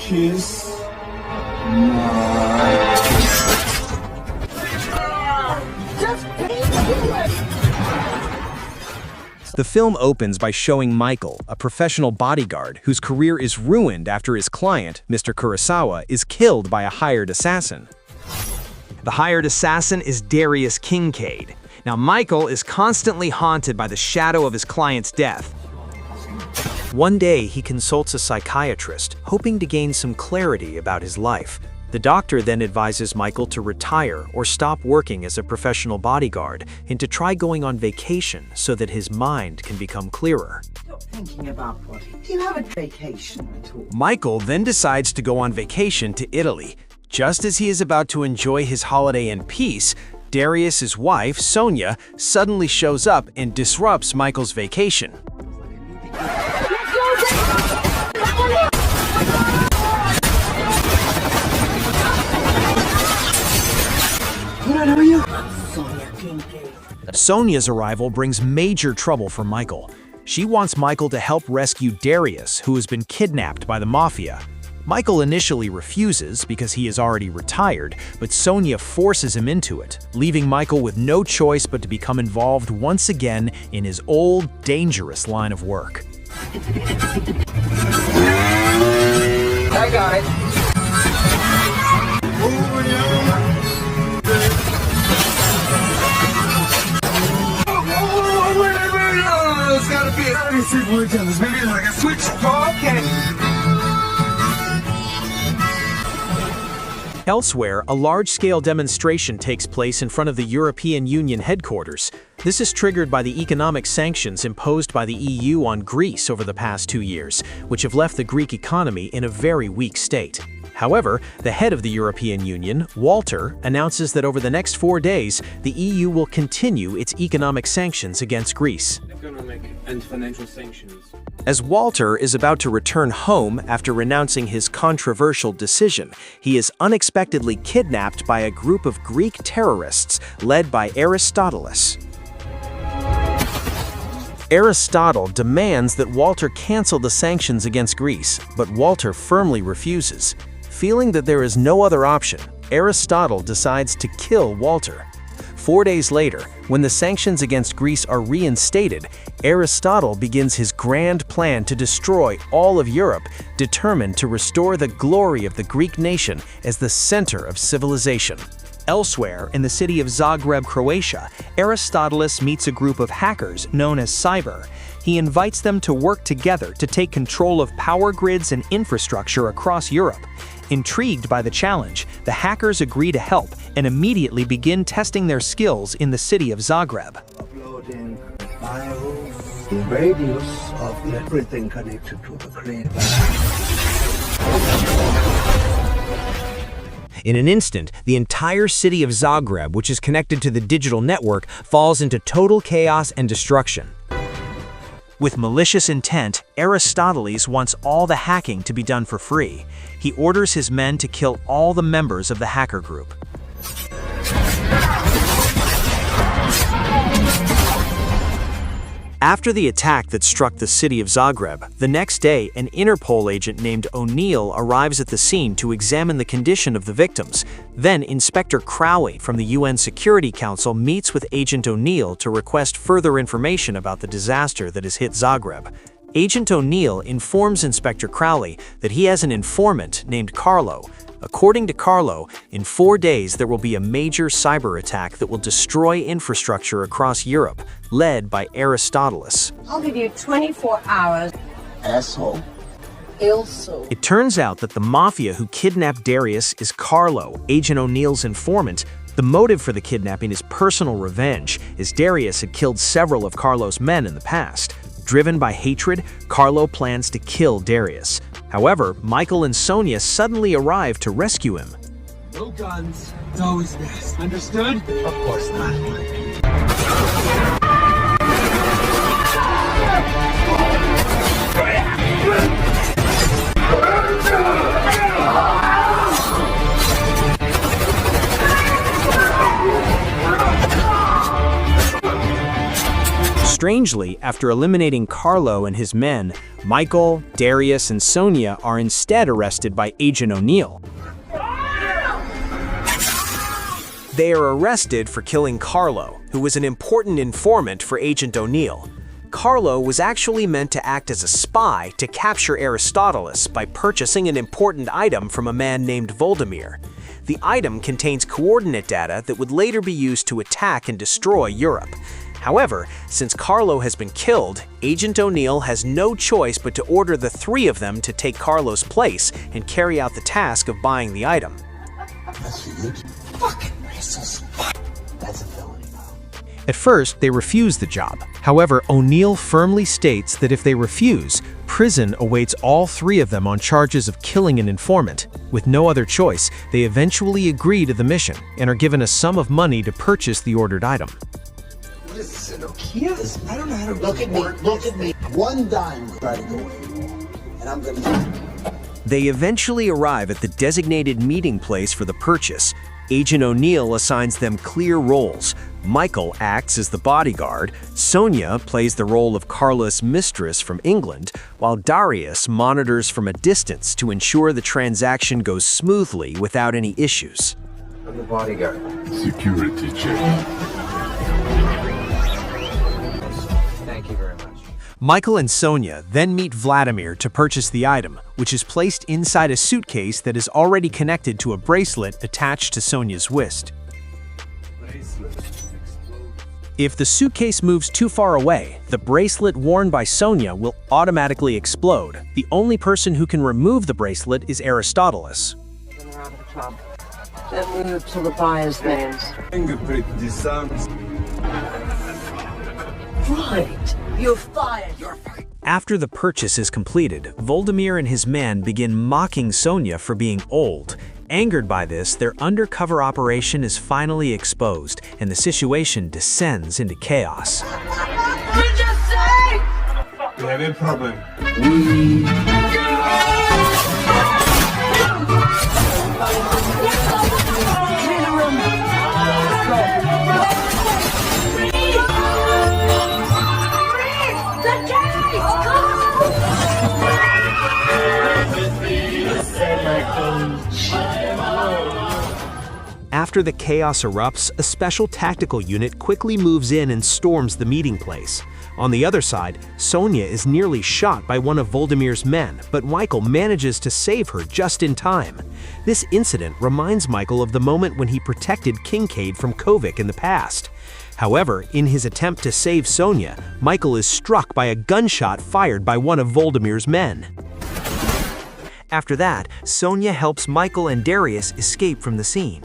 Kiss my... The film opens by showing Michael, a professional bodyguard whose career is ruined after his client, Mr. Kurosawa, is killed by a hired assassin. The hired assassin is Darius Kincaid. Now, Michael is constantly haunted by the shadow of his client's death. One day, he consults a psychiatrist, hoping to gain some clarity about his life. The doctor then advises Michael to retire or stop working as a professional bodyguard and to try going on vacation so that his mind can become clearer. Stop thinking about what. Do you have a vacation at all? Michael then decides to go on vacation to Italy. Just as he is about to enjoy his holiday in peace, Darius's wife, Sonia, suddenly shows up and disrupts Michael's vacation. Who are you? Sonia Kincaid. Sonia's arrival brings major trouble for Michael. She wants Michael to help rescue Darius, who has been kidnapped by the mafia. Michael initially refuses because he is already retired, but Sonia forces him into it, leaving Michael with no choice but to become involved once again in his old, dangerous line of work. I got it. There's gotta be maybe like a switch. Okay. Elsewhere, a large-scale demonstration takes place in front of the European Union headquarters. This is triggered by the economic sanctions imposed by the EU on Greece over the past 2 years, which have left the Greek economy in a very weak state. However, the head of the European Union, Walter, announces that over the next 4 days, the EU will continue its economic sanctions against Greece. Economic and financial sanctions. As Walter is about to return home after renouncing his controversial decision, he is unexpectedly kidnapped by a group of Greek terrorists led by Aristotle's. Aristotle demands that Walter cancel the sanctions against Greece, but Walter firmly refuses. Feeling that there is no other option, Aristotle decides to kill Walter. 4 days later, when the sanctions against Greece are reinstated, Aristotle begins his grand plan to destroy all of Europe, determined to restore the glory of the Greek nation as the center of civilization. Elsewhere, in the city of Zagreb, Croatia, Aristotle meets a group of hackers known as Cyber. He invites them to work together to take control of power grids and infrastructure across Europe. Intrigued by the challenge, the hackers agree to help and immediately begin testing their skills in the city of Zagreb. Uploading files, the radius of everything connected to the crane. In an instant, the entire city of Zagreb, which is connected to the digital network, falls into total chaos and destruction. With malicious intent, Aristoteles wants all the hacking to be done for free. He orders his men to kill all the members of the hacker group. After the attack that struck the city of Zagreb, the next day, an Interpol agent named O'Neill arrives at the scene to examine the condition of the victims. Then, Inspector Crowley from the UN Security Council meets with Agent O'Neill to request further information about the disaster that has hit Zagreb. Agent O'Neill informs Inspector Crowley that he has an informant named Carlo. According to Carlo, in 4 days there will be a major cyber attack that will destroy infrastructure across Europe, led by Aristoteles. I'll give you 24 hours. Asshole. Also. It turns out that the mafia who kidnapped Darius is Carlo, Agent O'Neill's informant. The motive for the kidnapping is personal revenge, as Darius had killed several of Carlo's men in the past. Driven by hatred, Carlo plans to kill Darius. However, Michael and Sonia suddenly arrive to rescue him. No guns. It's always best. Understood? Of course not. Strangely, after eliminating Carlo and his men, Michael, Darius, and Sonia are instead arrested by Agent O'Neill. They are arrested for killing Carlo, who was an important informant for Agent O'Neill. Carlo was actually meant to act as a spy to capture Aristotleus by purchasing an important item from a man named Voldemir. The item contains coordinate data that would later be used to attack and destroy Europe. However, since Carlo has been killed, Agent O'Neill has no choice but to order the three of them to take Carlo's place and carry out the task of buying the item. That's a felony. At first, they refuse the job. However, O'Neill firmly states that if they refuse, prison awaits all three of them on charges of killing an informant. With no other choice, they eventually agree to the mission and are given a sum of money to purchase the ordered item. What is this, a Nokia? I don't know how to look at me. Look at me. One dime try to go away. And I'm gonna... They eventually arrive at the designated meeting place for the purchase. Agent O'Neill assigns them clear roles. Michael acts as the bodyguard, Sonia plays the role of Carlo's mistress from England, while Darius monitors from a distance to ensure the transaction goes smoothly without any issues. I'm the bodyguard. Security check. Thank you very much. Michael and Sonia then meet Vladimir to purchase the item, which is placed inside a suitcase that is already connected to a bracelet attached to Sonia's wrist. If the suitcase moves too far away, the bracelet worn by Sonia will automatically explode. The only person who can remove the bracelet is Aristotleus. Then we're out of the club. Then move to the buyer's names. Fingerprint disarms. Right. You're fired. You're fired. After the purchase is completed, Voldemir and his men begin mocking Sonia for being old. Angered by this, their undercover operation is finally exposed, and the situation descends into chaos. Did you say? We have a problem. After the chaos erupts, a special tactical unit quickly moves in and storms the meeting place. On the other side, Sonia is nearly shot by one of Voldemir's men, but Michael manages to save her just in time. This incident reminds Michael of the moment when he protected Kincaid from Kovic in the past. However, in his attempt to save Sonia, Michael is struck by a gunshot fired by one of Voldemir's men. After that, Sonia helps Michael and Darius escape from the scene.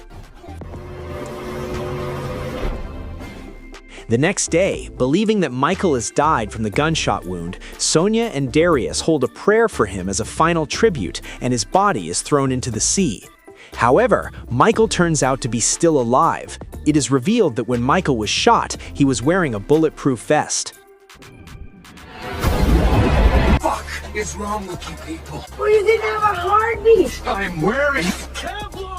The next day, believing that Michael has died from the gunshot wound, Sonia and Darius hold a prayer for him as a final tribute, and his body is thrown into the sea. However, Michael turns out to be still alive. It is revealed that when Michael was shot, he was wearing a bulletproof vest. Fuck is wrong with you people? Well, you didn't have a heartbeat. I'm wearing Kevlar!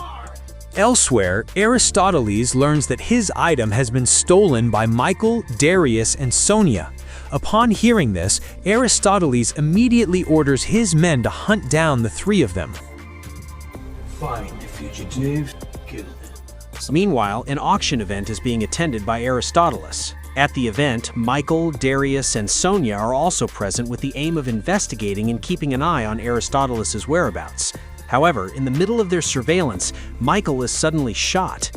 Elsewhere, Aristotleus learns that his item has been stolen by Michael, Darius, and Sonia. Upon hearing this, Aristotleus immediately orders his men to hunt down the three of them. Find the fugitive, kill them. Meanwhile, an auction event is being attended by Aristotleus. At the event, Michael, Darius, and Sonia are also present with the aim of investigating and keeping an eye on Aristotleus' whereabouts. However, in the middle of their surveillance, Michael is suddenly shot.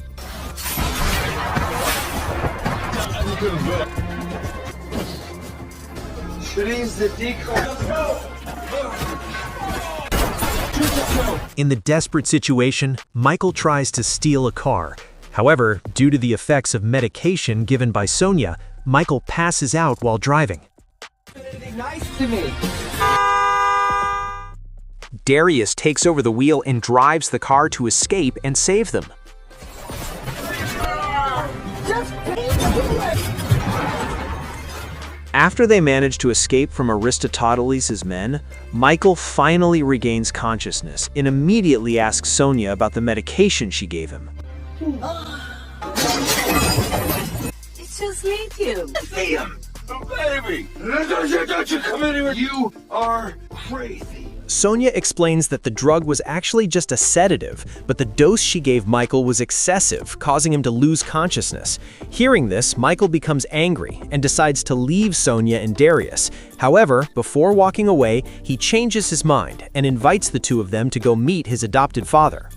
In the desperate situation, Michael tries to steal a car. However, due to the effects of medication given by Sonia, Michael passes out while driving. Nice to me. Darius takes over the wheel and drives the car to escape and save them. After they manage to escape from Aristotle's men, Michael finally regains consciousness and immediately asks Sonia about the medication she gave him. It's just lithium. Lithium! Baby! Don't you come in here! You are crazy! Sonia explains that the drug was actually just a sedative, but the dose she gave Michael was excessive, causing him to lose consciousness. Hearing this, Michael becomes angry and decides to leave Sonia and Darius. However, before walking away, he changes his mind and invites the two of them to go meet his adopted father.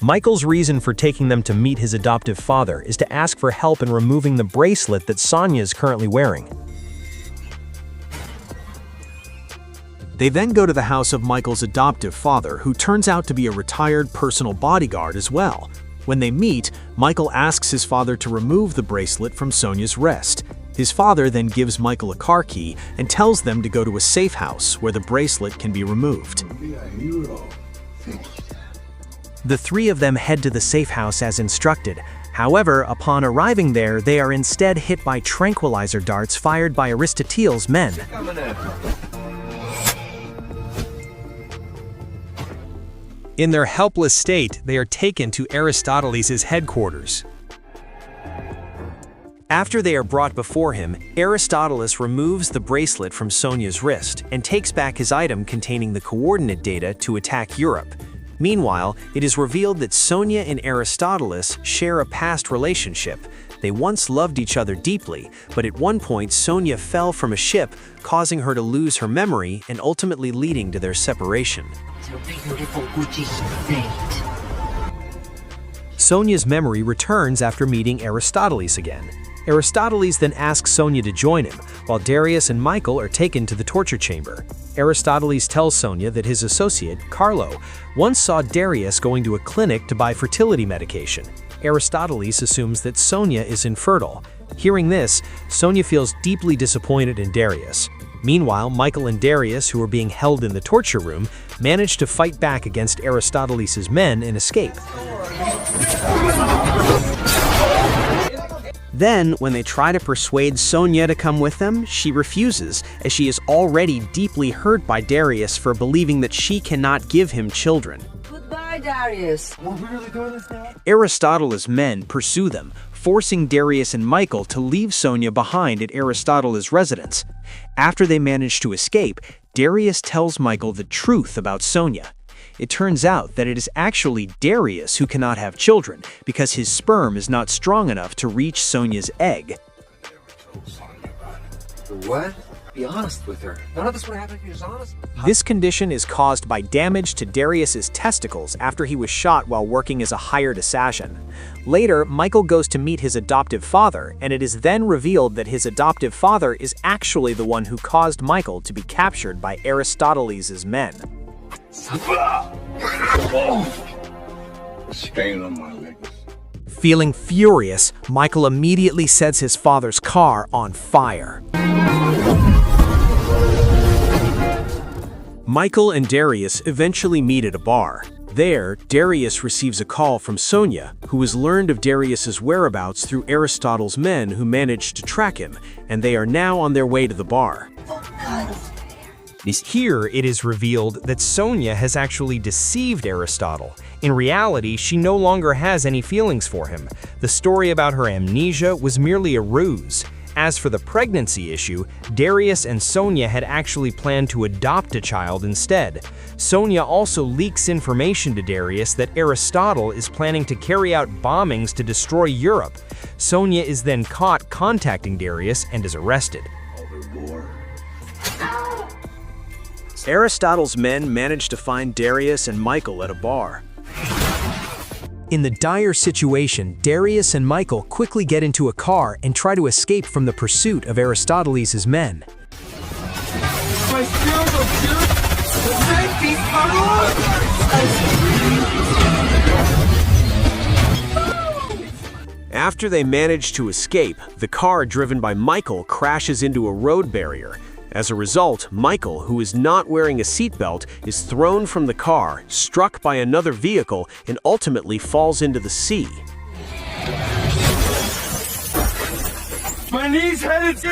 Michael's reason for taking them to meet his adoptive father is to ask for help in removing the bracelet that Sonia is currently wearing. They then go to the house of Michael's adoptive father, who turns out to be a retired personal bodyguard as well. When they meet, Michael asks his father to remove the bracelet from Sonia's wrist. His father then gives Michael a car key and tells them to go to a safe house where the bracelet can be removed. The three of them head to the safe house as instructed. However, upon arriving there, they are instead hit by tranquilizer darts fired by Aristotel's men. In their helpless state, they are taken to Aristoteles' headquarters. After they are brought before him, Aristoteles removes the bracelet from Sonia's wrist and takes back his item containing the coordinate data to attack Europe. Meanwhile, it is revealed that Sonia and Aristoteles share a past relationship. They once loved each other deeply, but at one point Sonia fell from a ship, causing her to lose her memory and ultimately leading to their separation. Sonia's memory returns after meeting Aristoteles again. Aristoteles then asks Sonia to join him, while Darius and Michael are taken to the torture chamber. Aristoteles tells Sonia that his associate, Carlo, once saw Darius going to a clinic to buy fertility medication. Aristoteles assumes that Sonia is infertile. Hearing this, Sonia feels deeply disappointed in Darius. Meanwhile, Michael and Darius, who are being held in the torture room, manage to fight back against Aristoteles' men and escape. Then, when they try to persuade Sonia to come with them, she refuses, as she is already deeply hurt by Darius for believing that she cannot give him children. Goodbye, Darius. We're really doing this now? Aristoteles' men pursue them, forcing Darius and Michael to leave Sonia behind at Aristoteles' residence. After they manage to escape, Darius tells Michael the truth about Sonia. It turns out that it is actually Darius who cannot have children because his sperm is not strong enough to reach Sonia's egg. What? Be honest with her. None of this would happen if you was honest. This condition is caused by damage to Darius's testicles after he was shot while working as a hired assassin. Later, Michael goes to meet his adoptive father, and it is then revealed that his adoptive father is actually the one who caused Michael to be captured by Aristoteles' men. Stain on my legs. Feeling furious, Michael immediately sets his father's car on fire. Michael and Darius eventually meet at a bar. There, Darius receives a call from Sonia, who has learned of Darius's whereabouts through Aristotle's men who managed to track him, and they are now on their way to the bar. Here, it is revealed that Sonia has actually deceived Aristotle. In reality, she no longer has any feelings for him. The story about her amnesia was merely a ruse. As for the pregnancy issue, Darius and Sonia had actually planned to adopt a child instead. Sonia also leaks information to Darius that Aristotle is planning to carry out bombings to destroy Europe. Sonia is then caught contacting Darius and is arrested. Aristotle's men manage to find Darius and Michael at a bar. In the dire situation, Darius and Michael quickly get into a car and try to escape from the pursuit of Aristoteles' men. My spiritual dude! Safety! After they manage to escape, the car driven by Michael crashes into a road barrier. As a result, Michael, who is not wearing a seatbelt, is thrown from the car, struck by another vehicle, and ultimately falls into the sea. My knee's headed to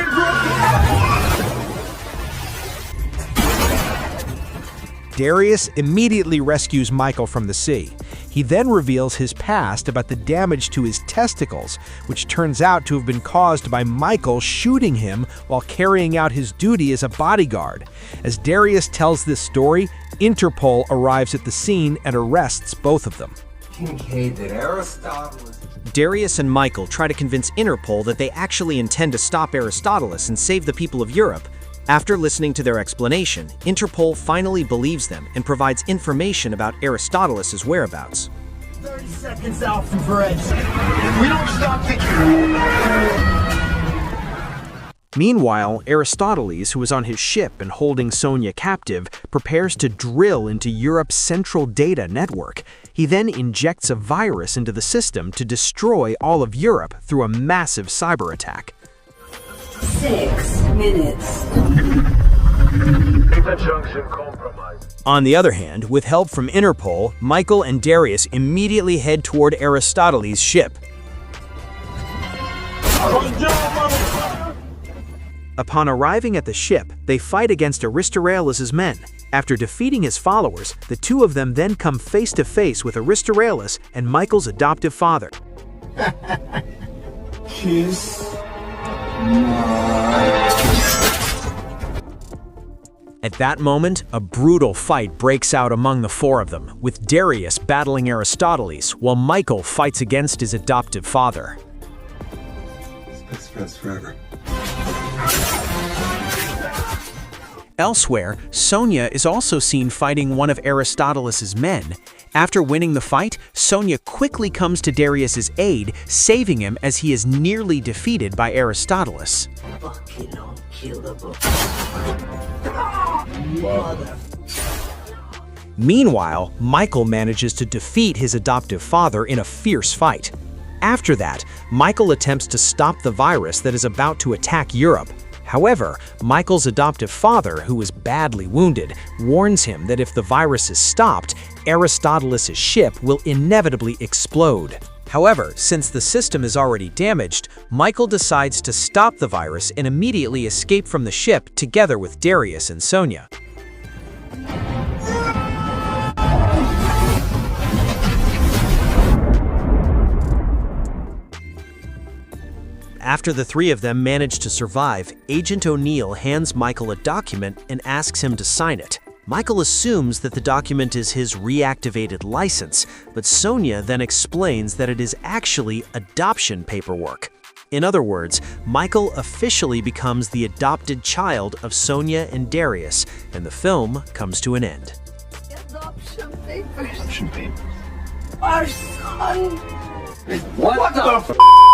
Darius immediately rescues Michael from the sea. He then reveals his past about the damage to his testicles, which turns out to have been caused by Michael shooting him while carrying out his duty as a bodyguard. As Darius tells this story, Interpol arrives at the scene and arrests both of them. That Aristotle is... Darius and Michael try to convince Interpol that they actually intend to stop Aristotle's and save the people of Europe. After listening to their explanation, Interpol finally believes them and provides information about Aristotle's whereabouts. 30 seconds out from forensic. If we don't stop the... Meanwhile, Aristoteles, who is on his ship and holding Sonia captive, prepares to drill into Europe's central data network. He then injects a virus into the system to destroy all of Europe through a massive cyber attack. 6 minutes. junction compromised. On the other hand, with help from Interpol, Michael and Darius immediately head toward Aristoteles' ship. Upon arriving at the ship, they fight against Aristotle's men. After defeating his followers, the two of them then come face to face with Aristotles and Michael's adoptive father. Kiss. At that moment, a brutal fight breaks out among the four of them, with Darius battling Aristoteles while Michael fights against his adoptive father. Best friends forever. Elsewhere, Sonia is also seen fighting one of Aristotle's men. After winning the fight, Sonia quickly comes to Darius's aid, saving him as he is nearly defeated by Aristoteles. Fucking unkillable. Meanwhile, Michael manages to defeat his adoptive father in a fierce fight. After that, Michael attempts to stop the virus that is about to attack Europe. However, Michael's adoptive father, who is badly wounded, warns him that if the virus is stopped, Aristoteles' ship will inevitably explode. However, since the system is already damaged, Michael decides to stop the virus and immediately escape from the ship together with Darius and Sonia. After the three of them manage to survive, Agent O'Neill hands Michael a document and asks him to sign it. Michael assumes that the document is his reactivated license, but Sonia then explains that it is actually adoption paperwork. In other words, Michael officially becomes the adopted child of Sonia and Darius, and the film comes to an end. Adoption papers. Adoption papers. Our son. What the f***?